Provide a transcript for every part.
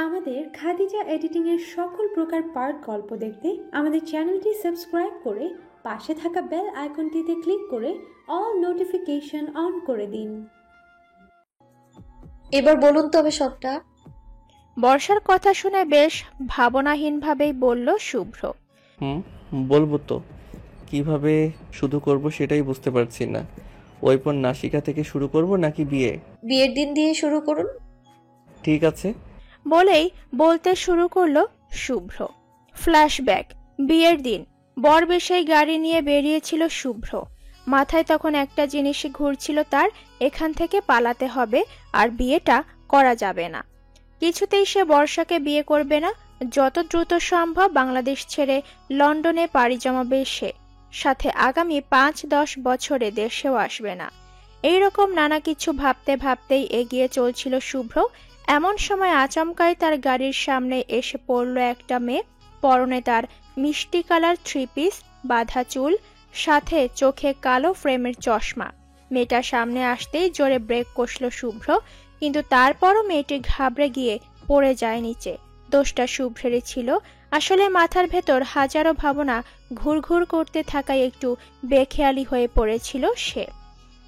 আমাদের খাদিজা এডিটিংয়ের সকল প্রকার পার্ট গল্প দেখতে আমাদের চ্যানেলটি সাবস্ক্রাইব করে পাশে থাকা বেল আইকনটিতে ক্লিক করে অল নোটিফিকেশন অন করে দিন। এবার বলুন তবে সবটা। বর্ষার কথা শুনে বেশ ভাবনাহীনভাবেই বলল শুভ্র। বলবো তো, কিভাবে শুধু করব সেটাই বুঝতে পারছি না। ওই পর নাসিকা থেকে শুরু করব নাকি বিয়ের দিন দিয়ে শুরু করুন। ঠিক আছে বলেই বলতে শুরু করলো শুভ্র। ফ্ল্যাশব্যাক, বিয়ের দিন বরবেশাই গাড়ি নিয়ে বেরিয়েছিল শুভ্র। মাথায় তখন একটা জিনিসই ঘুরছিল তার, এখান থেকে পালাতে হবে আর বিয়েটা করা যাবে না। কিছুতেই সে বর্ষাকে বিয়ে করবে না। যত দ্রুত সম্ভব বাংলাদেশ ছেড়ে লন্ডনে পাড়ি জমাবে সে, সাথে আগামী 5-10 বছরে দেশেও আসবে না। এইরকম নানা কিছু ভাবতে ভাবতেই এগিয়ে চলছিল শুভ্র। এমন সময় আচমকাই তার গাড়ির সামনে এসে পড়ল একটা মেয়ে। পরনে তার মিষ্টি কালার 3 পিস, বাঁধা চুল, সাথে চোখে কালো ফ্রেমের চশমা। মেয়েটা সামনে আসতেই জোরে ব্রেক কষল শুভ্র, কিন্তু তারপরও মেয়েটি ঘাবড়ে গিয়ে পড়ে যায় নিচে। দোষটা শুভ্রেরই ছিল। আসলে মাথার ভেতর হাজারো ভাবনা ঘুরঘুর করতে থাকায় একটু বেখেয়ালি হয়ে পড়েছিল সে।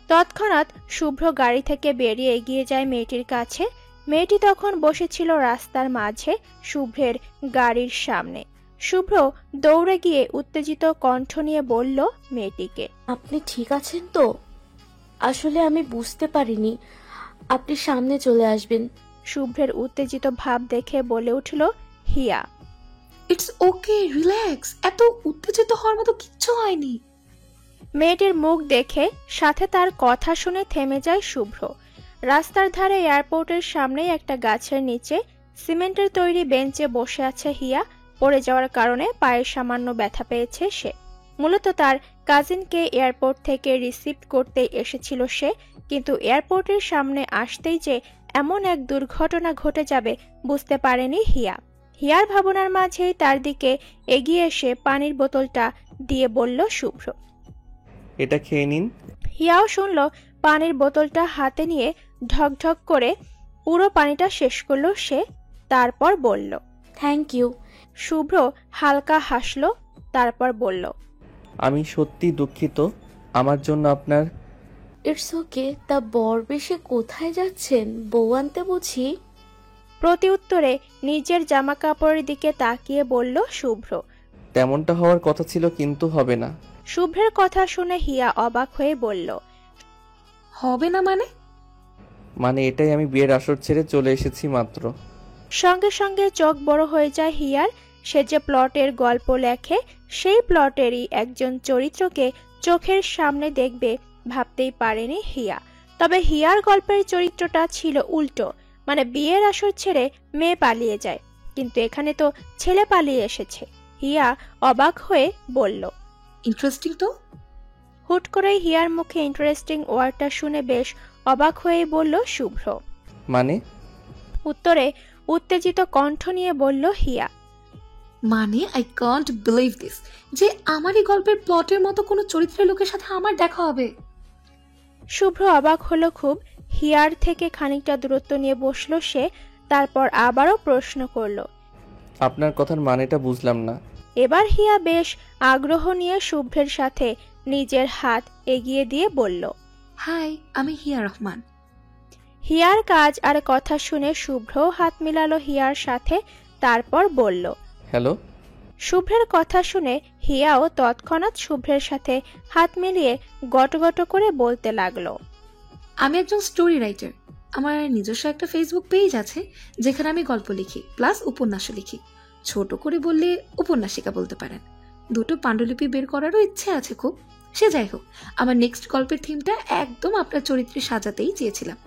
তৎক্ষণাৎ শুভ্র গাড়ি থেকে বেরিয়ে এগিয়ে যায় মেয়েটির কাছে। মেয়েটি তখন বসেছিল রাস্তার মাঝে শুভ্রের গাড়ির সামনে। শুভ্র দৌড়ে গিয়ে উত্তেজিত কণ্ঠ নিয়ে বলল মেয়েটিকে, আপনি ঠিক আছেন তো? আসলে আমি বুঝতে পারিনি আপনি সামনে চলে আসবেন। শুভ্রের উত্তেজিত ভাব দেখে বলে উঠল হিয়া, ইটস ওকে, রিল্যাক্স, এত উত্তেজিত হওয়ার মতো কিচ্ছু হয়নি। মেয়েটির মুখ দেখে সাথে তার কথা শুনে থেমে যায় শুভ্র। রাস্তার ধারে এয়ারপোর্টের সামনেই একটা গাছের নিচে সিমেন্টের তৈরি বেঞ্চে বসে আছে হিয়া। পড়ে যাওয়ার কারণে পায়ে সামান্য ব্যথা পেয়েছে সে। মূলত তার কাজিনকে এয়ারপোর্ট থেকে রিসিভ করতে এসেছিল সে, কিন্তু এয়ারপোর্টের সামনে আসতেই যে এমন এক দুর্ঘটনা ঘটে যাবে বুঝতে পারেনি হিয়া। হিয়ার ভাবনার মাঝেই তার দিকে এগিয়ে এসে পানির বোতলটা দিয়ে বলল শুভ্র, এটা খেয়ে নিন। হিয়াও শুনল, পানির বোতলটা হাতে নিয়ে ঢকঢক করে পুরো পানিটা শেষ করলো সে। তারপর বলল, থ্যাংক ইউ। শুভ্র হালকা হাসল, তারপর বলল, আমি সত্যি দুঃখিত। আমার জন্য আপনার। It's okay. তা বর বেশে কোথায় যাচ্ছেন? বউ আনতে বুঝি? প্রতি উত্তরে নিজের জামা কাপড়ের দিকে তাকিয়ে বলল শুভ্র। তেমনটা হওয়ার কথা ছিল, কিন্তু হবে না। শুভ্রের কথা শুনে হিয়া অবাক হয়ে বলল, হবে না মানে? মানে এটাই, আমি বিয়ের আসর ছেড়ে চলে এসেছি মাত্র। সঙ্গে সঙ্গে চোখ বড় হয়ে যায় হিয়ার। সে যে প্লটের গল্প লেখে, সেই প্লটেরই একজন চরিত্রকে চোখের সামনে দেখবে ভাবতেই পারেনি হিয়া। তবে হিয়ার গল্পের চরিত্রটা ছিল উল্টো, মানে বিয়ের আসর ছেড়ে মেয়ে পালিয়ে যায়, কিন্তু এখানে তো ছেলে পালিয়ে এসেছে। হিয়া অবাক হয়ে বলল, ইন্টারেস্টিং তো। হুট করেই হিয়ার মুখে ইন্টারেস্টিং ওয়ার্ডটা শুনে বেশ অবাক হয়ে বলল শুভ্র। মানে? উত্তরে উত্তেজিত কণ্ঠ নিয়ে বলল হিয়া, মানে আই কান্ট বিলিভ দিস, যে আমারই গল্পের প্লটের মতো কোনো চরিত্রের লোকের সাথে আমার দেখা হবে। শুভ্র অবাক হলো খুব। হিয়ার থেকে খানিকটা দূরত্ব নিয়ে বসলো সে, তারপর আবারও প্রশ্ন করলো, আপনার কথার মানেটা বুঝলাম না। এবার হিয়া বেশ আগ্রহ নিয়ে শুভ্রের সাথে নিজের হাত এগিয়ে দিয়ে বলল, হাই, আমি হিয়া রহমান। হিয়ার কাজ আর কথা শুনে শুভ্র হাত মিলালো হিয়ার সাথে, তারপর বলল, হ্যালো। শুভ্রের কথা শুনে হিয়াও তৎক্ষণাৎ শুভ্রের সাথে হাত মিলিয়ে গটগট করে বলতে লাগলো, আমি একজন স্টোরি রাইটার। আমার নিজস্ব একটা ফেসবুক পেজ আছে যেখানে আমি গল্প লিখি প্লাস উপন্যাসও লিখি। ছোট করে বললে উপন্যাসিকা বলতে পারেন। 2টো পাণ্ডুলিপি বের করারও ইচ্ছে আছে খুব। সে যাই হোক, আমার নেক্সট গল্পের থিমটা একদম আপনার চরিত্রে সাজাতেই চেয়েছিলাম,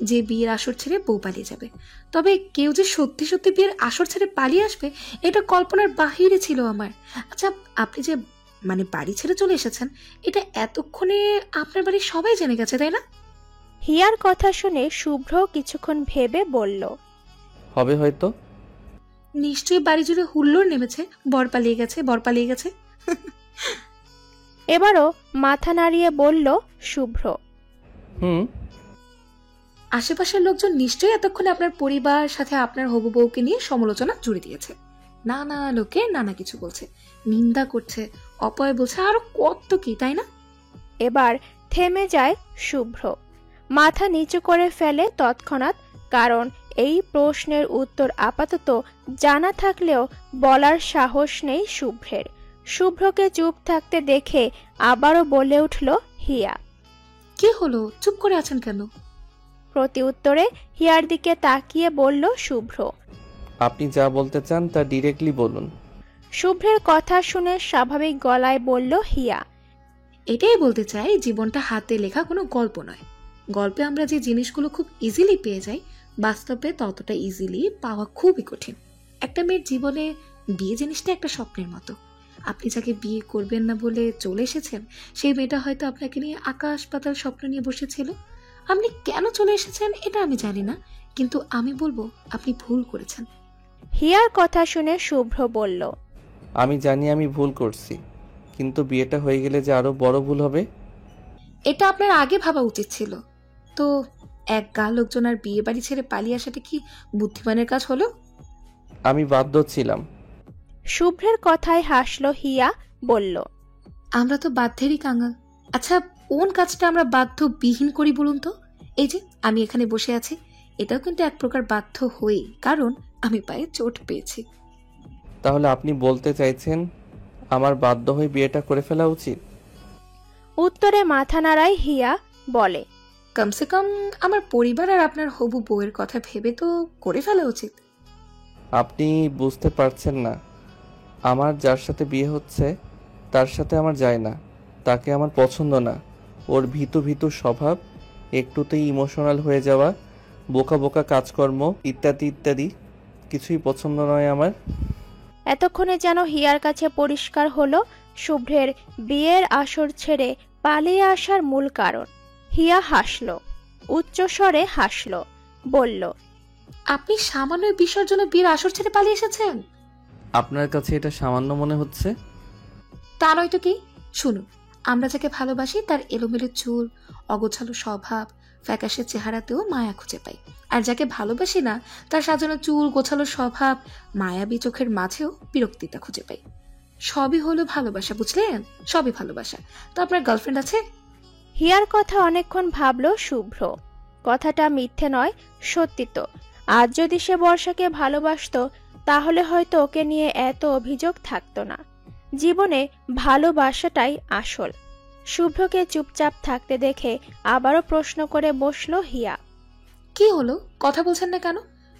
যে বিয়ের আসর ছেড়ে বউ পালিয়ে যাবে। তবে কেউ যে সত্যি সত্যি বিয়ের আসর ছেড়ে পালিয়ে আসবে এটা কল্পনার বাহিরে ছিল আমার। আচ্ছা, আপনি যে মানে বাড়ি ছেড়ে চলে এসেছেন, এটা এতক্ষণে আপনার বাড়ির সবাই জেনে গেছে, তাই না? হিয়ার কথা শুনে শুভ্র কিছুক্ষণ ভেবে বলল, হবে হয়তো। নিশ্চয়ই বাড়ি জুড়ে হুল্লোড় নেমেছে, বর পালিয়ে গেছে, বর পালিয়ে গেছে। এবারও মাথা নাড়িয়ে বলল শুভ্র। আশেপাশের লোকজন নিশ্চয়ই এতক্ষণে আপনার পরিবার সাথে আপনার হবু বউকে নিয়ে সমালোচনা জুড়ে দিয়েছে। নানা লোকে নানা কিছু বলছে, নিন্দা করছে, অপয় বলছে, আরো কত কি, তাই না? এবার থেমে যায় শুভ্র, মাথা নিচু করে ফেলে তৎক্ষণাৎ, কারণ এই প্রশ্নের উত্তর আপাতত জানা থাকলেও বলার সাহস নেই শুভ্রের। শুভ্রকে চুপ থাকতে দেখে আবারও বলে উঠল হিয়া। কি হলো, চুপ করে আছেন কেন? প্রতি উত্তরে হিয়ার দিকে তাকিয়ে বলল শুভ্র। আপনি যা বলতে চান তা ডিরেক্টলি বলুন। শুভ্রের কথা শুনে স্বাভাবিক গলায় বলল হিয়া। এটাই বলতে চাই, জীবনটা হাতে লেখা কোনো গল্প নয়। গল্পে আমরা যে জিনিসগুলো খুব ইজিলি পেয়ে যাই, বাস্তবে ততটা ইজিলি পাওয়া খুবই কঠিন। একটা মেয়ের জীবনে বিয়ে জিনিসটা একটা স্বপ্নের মতো। আপনি যাকে বিয়ে করবেন না বলে চলে এসেছেন, সেই মেয়েটা হয়তো আপনাকে নিয়ে আকাশ পাতাল স্বপ্ন নিয়ে বসেছিল। আপনি কেন চলে এসেছেন এটা আমি জানি না, কিন্তু আমি বলবো আপনি ভুল করেছেন। হিয়ার কথা শুনে শুভ্র বলল। আমি জানি আমি ভুল করছি, কিন্তু বিয়েটা হয়ে গেলে যে আরো বড় ভুল হবে। এটা আপনার আগে ভাবা উচিত ছিল। তো এক গা লোকজন আর বিয়ে বাড়ি ছেড়ে পালিয়ে আসাটা কি বুদ্ধিমানের কাজ হলো? আমি বাধ্য ছিলাম। শুভ্রের কথায় হাসল হিয়া, বলল। আমরা তো বাধ্যেরই কাঙাল। আচ্ছা, কোন কাজটা আমরা বাধ্য বিহীন করি বলুন তো? এই যে আমি এখানে বসে আছি, এটাও কিন্তু এক প্রকার বাধ্য হই, কারণ আমি পায়ে চোট পেয়েছি। তাহলে আপনি বলতে চাইছেন আমার বাধ্য হয়ে বিয়েটা করে ফেলা উচিত? উত্তরে মাথা নাড়ায় হিয়া, বলে। কমসে কম আমার পরিবার আর আপনার হবু বউয়ের কথা ভেবে তো করে ফেলা উচিত। আপনি বুঝতে পারছেন না, আমার যার সাথে বিয়ে হচ্ছে তার সাথে আমার যায় না, তাকে আমার পছন্দ না। ওর ভীতু ভীতু স্বভাব, একটুতেই ইমোশনাল হয়ে যাওয়া, বোকা বোকা কাজকর্ম ইত্যাদি ইত্যাদি কিছুই পছন্দ নয় আমার। এতক্ষণে যেন হিয়ার কাছে পরিষ্কার হলো শুভ্রের বিয়ের আসর ছেড়ে পালিয়ে আসার মূল কারণ। হিয়া হাসল, উচ্চস্বরে হাসল, বলল। আপনি সামান্য বিষয়ের জন্য বিয়ের আসর ছেড়ে পালিয়ে এসেছেন? আপনার কাছে এটা সামান্য মনে হচ্ছে? তা নয় তো কি। শুনুন, আমরা যাকে ভালোবাসি তার এলোমেলো চুল, অগোছালো স্বভাব, ফ্যাকাশে চেহারাতেও মায়া খুঁজে পাই। আর যাকে ভালোবাসি না, তার সাজানো চুল, গোছালো স্বভাব, মায়াবী চোখের মাঝেও বিরক্তিতা খুঁজে পাই। সবই হলো ভালোবাসা, বুঝলেন? সবই ভালোবাসা। তো আপনার গার্লফ্রেন্ড আছে? হিয়ার কথা অনেকক্ষণ ভাবল শুভ্র। কথাটা মিথ্যে নয়, সত্যি তো। আজ যদি সে বর্ষাকে ভালোবাসতো, তাহলে হয়তো ওকে নিয়ে এত অভিযোগ থাকতো না। জীবনে ভালোবাসাটাই আসল। শুভ্রকে চুপচাপ থাকতে দেখে আবারও প্রশ্ন করে বসল হিয়া। কি হলো, কথা বলছেন না কেন?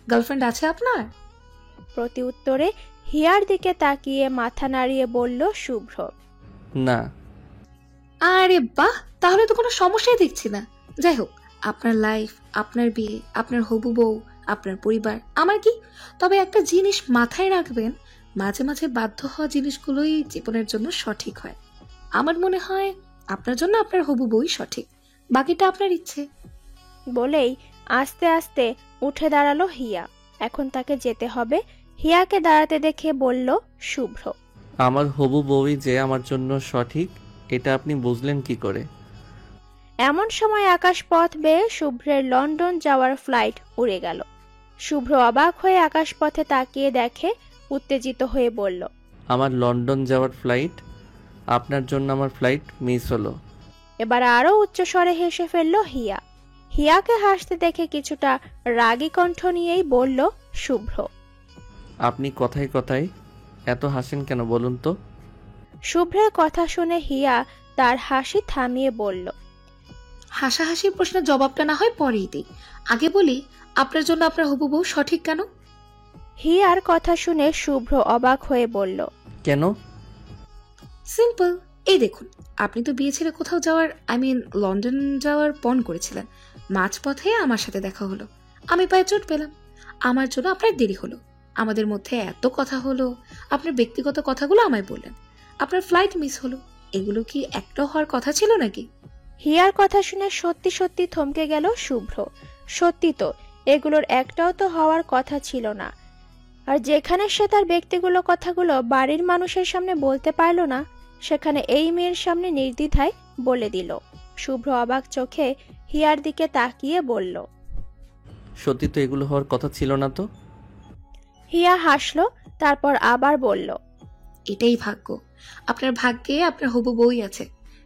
গার্লফ্রেন্ড আছে আপনার? প্রতি উত্তরে হিয়ার দিকে তাকিয়ে মাথা নাড়িয়ে বলল শুভ্র। না। আরে বাহ, তাহলে তো কোনো সমস্যাই দেখছি না। যাই হোক, আপনার লাইফ, আপনার বিয়ে, আপনার হবু বউ, আপনার পরিবার, আমার কি? তবে একটা জিনিস মাথায় রাখবেন, মাঝে মাঝে বাধ্য হওয়া জিনিসগুলোই জীবনের জন্য সঠিক হয়। আমার মনে হয় আপনার জন্য আপনার হবু বউই সঠিক, বাকিটা আপনার ইচ্ছে। বলেই আস্তে আস্তে উঠে দাঁড়ালো হিয়া। এখন তাকে যেতে হবে। হিয়াকে দাঁড়াতে দেখে বলল শুভ্র। আমার হবু বউই যে আমার জন্য সঠিক, এটা আপনি বুঝলেন কি করে? এমন সময় আকাশপথ বেয়ে শুভ্রের লন্ডন যাওয়ার ফ্লাইট উড়ে গেল। শুভ্র অবাক হয়ে আকাশপথে তাকিয়ে দেখে, উত্তেজিত হয়ে বলল। আমার লন্ডন যাওয়ার ফ্লাইট? আপনার জন্য আমার ফ্লাইট মিস হলো। এবার আরো উচ্চস্বরে হেসে ফেলল হিয়া। হিয়াকে হাসতে দেখে কিছুটা রাগী কণ্ঠ নিয়েই বলল শুভ্র। আপনি কথায় কথায় এত হাসেন কেন বলুন তো? শুভ্রের কথা শুনে হিয়া তার হাসি থামিয়ে বলল। হাসাহাসির প্রশ্নের জবাবটা না হয় পরেই দিই, আগে বলি আপনার জন্য আপনার হবু বউ সঠিক কেন? হিয়ার কথা শুনে শুভ্র অবাক হয়ে বলল। কেন? সিম্পল, এই দেখুন, আপনি তো বিয়ে ছেড়ে কোথাও যাওয়ার, লন্ডন যাওয়ার পণ করেছিলেন। মাঝপথে আমার সাথে দেখা হলো, আমি পায়ে চোট পেলাম, আমার জন্য আপনার দেরি হলো। আমাদের মধ্যে এত কথা হলো, আপনার ব্যক্তিগত কথাগুলো আমায় বললেন, আপনার ফ্লাইট মিস হলো। এগুলো কি একটাও হওয়ার কথা ছিল নাকি? হিয়ার কথা শুনে সত্যি সত্যি থমকে গেল শুভ্র। সত্যি তো, এগুলোর একটাও তো হওয়ার কথা ছিল না। আর যেখানে সে তার ব্যক্তিগত কথাগুলো বাড়ির মানুষের সামনে বলতে পারল না, সেখানে এই মেয়ের সামনে নির্দ্বিধায় বলে দিল। শুভ্র অবাক চোখে হিয়ার দিকে তাকিয়ে বলল। সত্যি তো এগুলো হওয়ার কথা ছিল না তো। হিয়া হাসলো, তারপর আবার বলল, এটাই ভাগ্য। আপনার ভাগ্যে আপনার হবু বউই আছে,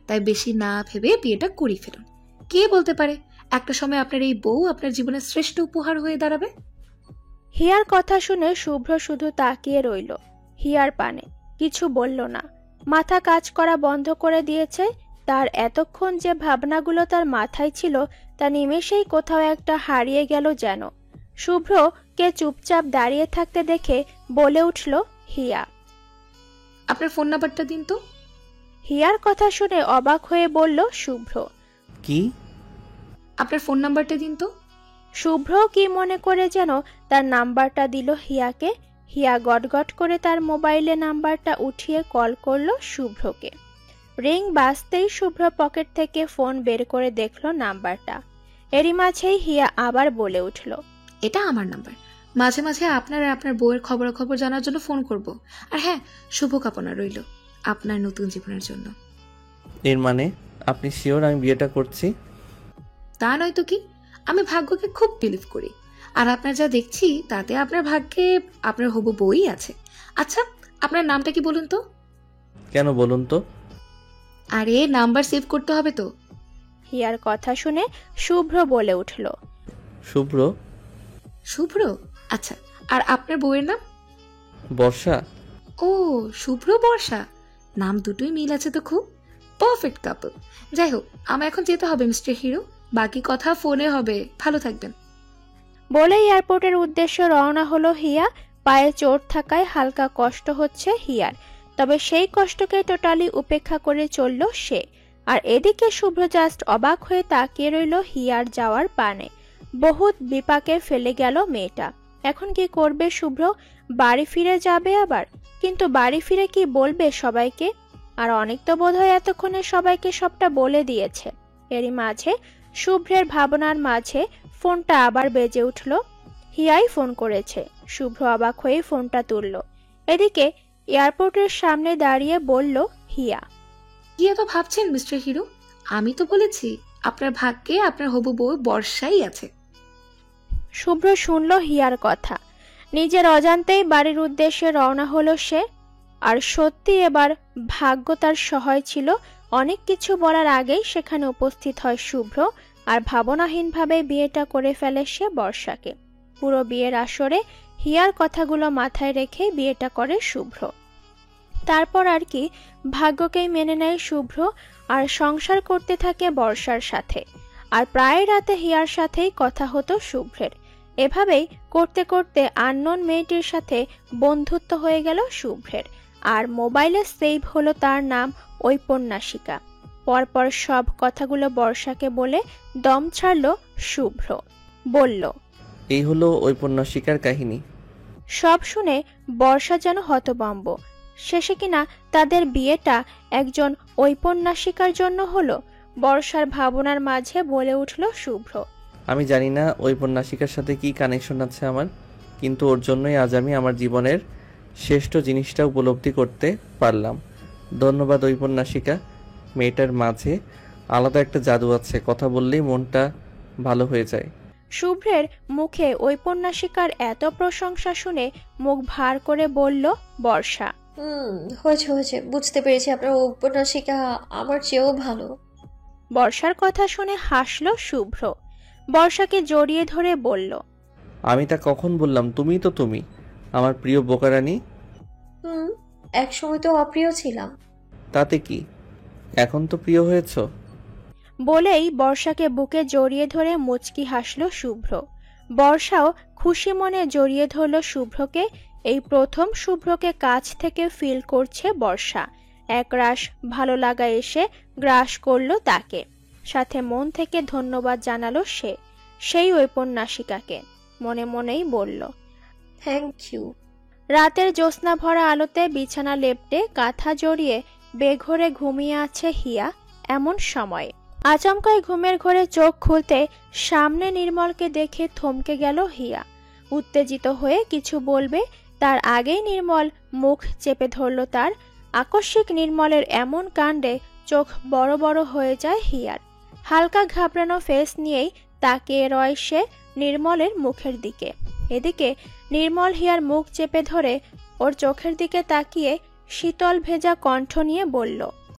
তাই বেশি না ভেবে বিয়েটা করে ফেলুন। কে বলতে পারে একটা সময় আপনার এই বউ আপনার জীবনের শ্রেষ্ঠ উপহার হয়ে দাঁড়াবে। হিয়ার কথা শুনে শুভ্র শুধু তাকিয়ে রইল হিয়ার পানে, কিছু বলল না। মাথা কাজ করা বন্ধ করে দিয়েছে। তার এতক্ষণ যে ভাবনাগুলো তার মাথায় ছিল তা নিমেষেই কোথাও একটা হারিয়ে গেল যেন। শুভ্রকে চুপচাপ দাঁড়িয়ে থাকতে দেখে বলে উঠল হিয়া। আপনার ফোন নাম্বারটা দিন তো। হিয়ার কথা শুনে অবাক হয়ে বলল শুভ্র। কি? আপনার ফোন নাম্বারটা দিন তো। শুভ্র কি মনে করে যেন তার নাম্বারটা দিল হিয়াকে। হিয়া গটগট করে তার মোবাইলে নাম্বারটা উঠিয়ে কল করলো শুভ্রকে। রিং বাজতেই শুভ্র পকেট থেকে ফোন বের করে দেখলো নাম্বারটা। এরই মাঝেই হিয়া আবার বলে উঠল, এটা আমার নাম্বার। মাঝে মাঝে আপনার আর আপনার বউয়ের খবরাখবর জানার জন্য ফোন করব। আর হ্যাঁ, শুভকামনা রইল আপনার নতুন জীবনের জন্য। এর মানে আপনি শিওর আমি বিয়েটা করছি? তা নয় তো কি, আমি ভাগ্যকে খুব বিলিভ করি। আর আপনার যা দেখছি তাতে আপনার ভাগ্যে আপনার হবু বউই আছে। আচ্ছা, আপনার নামটা কি বলুন তো? কেন বলুন তো? আরে নাম্বার সেভ করতে হবে তো। হিয়ার কথা শুনে শুভ্র বলে উঠল, শুভ্র? শুভ্র? আচ্ছা, আর আপনার বউয়ের নাম? বর্ষা। ও, শুভ্র বর্ষা, নাম দুটোই মিল আছে তো, খুব পারফেক্ট কাপল। যাই হোক, আমার এখন যেতে হবে মিস্টার হিরো, বাকি কথা ফোনে হবে। ভালো থাকবেন। বলে এয়ারপোর্টের উদ্দেশ্যে রওনা হলো হিয়া। পায়ে চোট থাকায় হালকা কষ্ট হচ্ছে হিয়ার, তবে সেই কষ্টকে টোটালি উপেক্ষা করে চলল সে। আর এদিকে শুভ্র জাস্ট অবাক হয়ে তাকিয়ে রইল হিয়ার যাওয়ার পানে। বহুত বিপাকে ফেলে গেল মেয়েটা। এখন কি করবে শুভ্র? বাড়ি ফিরে যাবে আবার, কিন্তু বাড়ি ফিরে কি বলবে সবাইকে? আর অনেক তো বোধহয় এতক্ষণে সবাইকে সবটা বলে দিয়েছে। এরই মাঝে শুভ্রের ভাবনার মাঝে ফোনটা আবার বেজে উঠল। হিয়াই ফোন করেছে। শুভ্র অবাক হয়ে ফোনটা তুলল। এদিকে এয়ারপোর্টের সামনে দাঁড়িয়ে বলল হিয়া, কি এত ভাবছেন মিস্টার হিরো? আমি তো বলেছি আপনার ভাগ্যে আপনার হবু বউ বর্ষাই আছে। শুভ্র শুনল হিয়ার কথা। নিজের অজান্তেই বাড়ির উদ্দেশ্যে রওনা হলো সে। আর সত্যি এবার ভাগ্য তার সহায় ছিল। অনেক কিছু বলার আগেই সেখানে উপস্থিত হয় শুভ্র, আর ভাবনাহীনভাবে বিয়েটা করে ফেলে সে বর্ষাকে। পুরো বিয়ের আসরে হিয়ার কথাগুলো মাথায় রেখে বিয়েটা করে শুভ্র। তারপর আর কি, ভাগ্যকেই মেনে নেয় শুভ্র আর সংসার করতে থাকে বর্ষার সাথে। আর প্রায় রাতে হিয়ার সাথেই কথা হতো শুভ্রের। এভাবেই করতে করতে আননোন মেয়েটির সাথে বন্ধুত্ব হয়ে গেল শুভ্রের। আর মোবাইলে সেভ হলো তার নাম ঔপন্যাসিকা। পরপর সব কথাগুলো বর্ষাকে বলে দম ছাড়ল শুভ্র। বলল, এই হলো ঔপন্যাসিকার কাহিনী। সব শুনে বর্ষা যেন হতভম্ব। শেষে কিনা তাদের বিয়েটা একজন ঔপন্যাসিকার জন্য হলো। বর্ষার ভাবনার মাঝে বলে উঠল শুভ্র, আমি জানি না ঔপন্যাসিকার সাথে কি কানেকশন আছে আমার, কিন্তু ওর জন্যই আজ আমি আমার জীবনের শ্রেষ্ঠ জিনিসটা উপলব্ধি করতে পারলাম। ধন্যবাদ ঔপন্যাসিকা। মেয়েটার মাঝে আলাদা একটা জাদু আছে, কথা বললেই মনটা ভালো হয়ে যায়। শুভ্রের মুখে ঔপন্যাসিকার এত প্রশংসা শুনে মুখ ভার করে বলল বর্ষা, হয়েছে হয়েছে, বুঝতে পেরেছি আপনার উপন্যাসিকা আমার চেয়েও ভালো। বর্ষার কথা শুনে হাসল শুভ্র। বর্ষাকে জড়িয়ে ধরে বলল, আমি তা কখন বললাম? তুমিই তো তুমি, আমার প্রিয় বোকারানী। এক সময় তো অপ্রিয় ছিলাম। তাতে কি, এখন তো প্রিয় হয়েছ। বলেই বর্ষাকে বুকে জড়িয়ে ধরে মুচকি হাসল শুভ্র। বর্ষাও খুশি মনে জড়িয়ে ধরল শুভ্রকে। এই প্রথম শুভ্রকে কাছ থেকে ফিল করছে বর্ষা। একরাশ ভালো লাগা এসে গ্রাস করলো তাকে। সাথে মন থেকে ধন্যবাদ জানালো সে সেই ঔপন্যাসিকাকে। মনে মনেই বলল, থ্যাংক ইউ। রাতের জ্যোৎস্না ভরা আলোতে বিছানা লেপটে কাঁথা জড়িয়ে বেঘরে ঘুমিয়ে আছে হিয়া। এমন সময় আচমকাই ঘুমের ঘরে চোখ খুলতে সামনে নির্মলকে দেখে থমকে গেল হিয়া। উত্তেজিত হয়ে কিছু বলবে তার আগেই নির্মল মুখ চেপে ধরল তার। আকস্মিক নির্মলের এমন কাণ্ডে চোখ বড় বড় হয়ে যায় হিয়ার। হালকা ঘাবড়ানো ফেস নিয়েই তাকিয়ে রয় সে। নির্মলের মুখের দিকে। এদিকে নির্মল হিয়ার মুখ চেপে ধরে ওর চোখের দিকে তাকিয়ে শীতল ভেজা কণ্ঠ নিয়ে বলল,